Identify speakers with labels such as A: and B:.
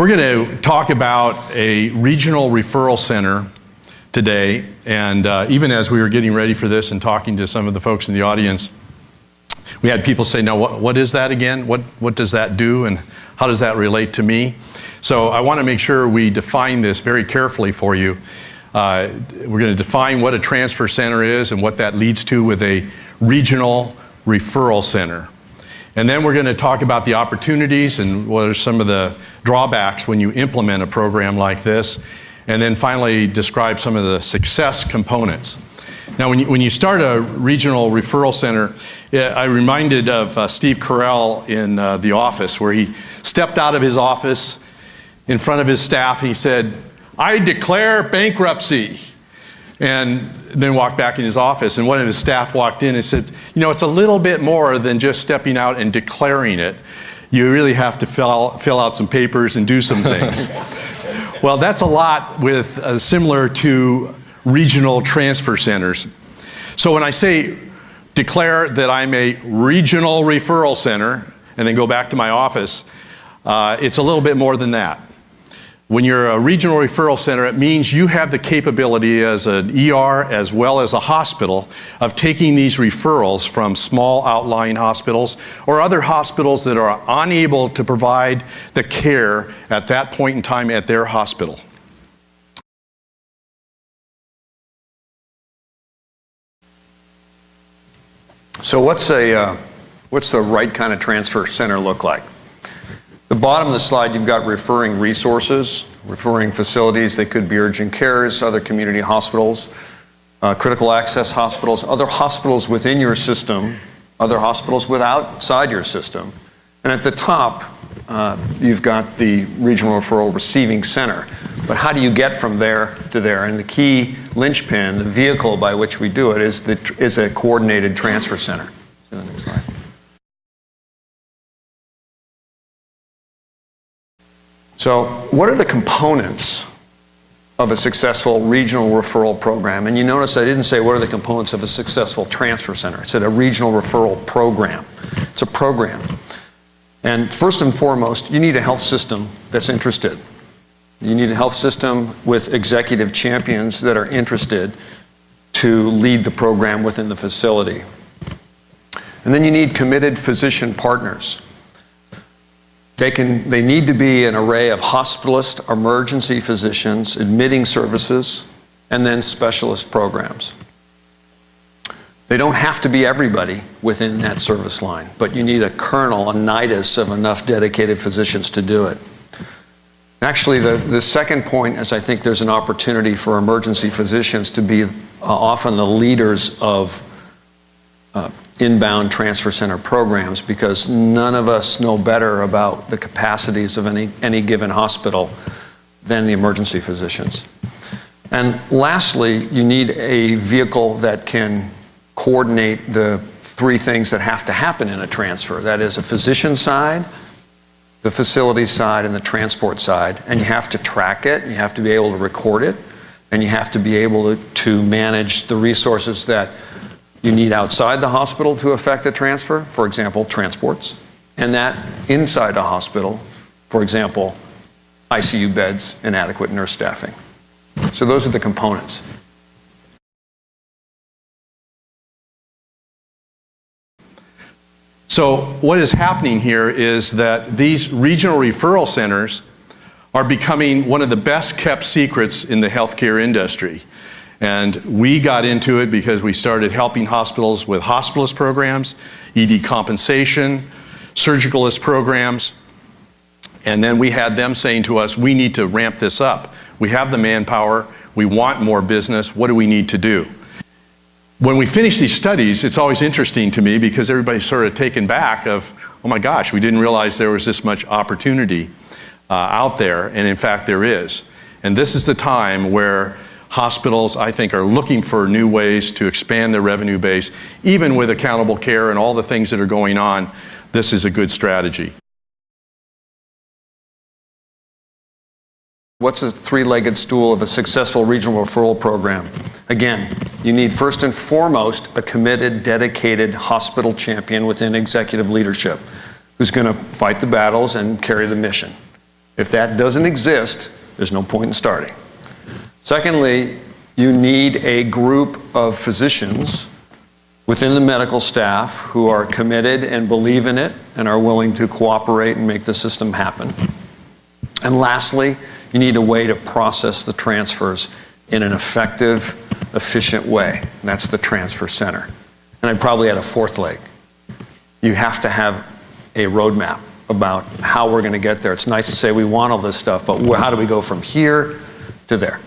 A: We're going to talk about a regional referral center today, and even as we were getting ready for this and talking to some of the folks in the audience, we had people say, "Now, what is that again? What does that do, and how does that relate to me?" So I want to make sure we define this very carefully for you. We're going to define what a transfer center is and what that leads to with a regional referral center. And then we're going to talk about the opportunities and what are some of the drawbacks when you implement a program like this. And then finally describe some of the success components. Now when you start a regional referral center, I'm reminded of Steve Carell in The Office, where he stepped out of his office in front of his staff and he said, "I declare bankruptcy," and then walked back in his office, and one of his staff walked in and said, "You know, it's a little bit more than just stepping out and declaring it. You really have to fill out some papers and do some things." Well, that's a lot with similar to regional transfer centers. So when I say declare that I'm a regional referral center and then go back to my office, it's a little bit more than that. When you're a regional referral center, it means you have the capability as an ER as well as a hospital of taking these referrals from small outlying hospitals or other hospitals that are unable to provide the care at that point in time at their hospital.
B: So what's the right kind of transfer center look like? The bottom of the slide, you've got referring resources, referring facilities. They could be urgent cares, other community hospitals, critical access hospitals, other hospitals within your system, other hospitals outside your system. And at the top, you've got the regional referral receiving center. But how do you get from there to there? And the key linchpin, the vehicle by which we do it, is a coordinated transfer center. See the next slide. So what are the components of a successful regional referral program? And you notice I didn't say what are the components of a successful transfer center. I said a regional referral program. It's a program. And first and foremost, you need a health system that's interested. You need a health system with executive champions that are interested to lead the program within the facility. And then you need committed physician partners. They need to be an array of hospitalist, emergency physicians, admitting services, and then specialist programs. They don't have to be everybody within that service line, but you need a kernel, a nidus of enough dedicated physicians to do it. Actually, the second point is I think there's an opportunity for emergency physicians to be often the leaders of inbound transfer center programs, because none of us know better about the capacities of any given hospital than the emergency physicians. And lastly, you need a vehicle that can coordinate the three things that have to happen in a transfer. That is a physician side, the facility side, and the transport side. And you have to track it, you have to be able to record it, and you have to be able to manage the resources that you need outside the hospital to effect a transfer, for example, transports, and that inside a hospital, for example, ICU beds and adequate nurse staffing. So those are the components.
A: So what is happening here is that these regional referral centers are becoming one of the best kept secrets in the healthcare industry. And we got into it because we started helping hospitals with hospitalist programs, ED compensation, surgicalist programs, and then we had them saying to us, we need to ramp this up. We have the manpower, we want more business, what do we need to do? When we finish these studies, it's always interesting to me because everybody's sort of taken back of, oh my gosh, we didn't realize there was this much opportunity out there, and in fact there is. And this is the time where hospitals, I think, are looking for new ways to expand their revenue base. Even with accountable care and all the things that are going on, this is a good strategy.
B: What's a three-legged stool of a successful regional referral program? Again, you need first and foremost a committed, dedicated hospital champion within executive leadership who's going to fight the battles and carry the mission. If that doesn't exist, there's no point in starting. Secondly, you need a group of physicians within the medical staff who are committed and believe in it and are willing to cooperate and make the system happen. And lastly, you need a way to process the transfers in an effective, efficient way. And that's the transfer center. And I'd probably add a fourth leg. You have to have a roadmap about how we're going to get there. It's nice to say we want all this stuff, but how do we go from here to there?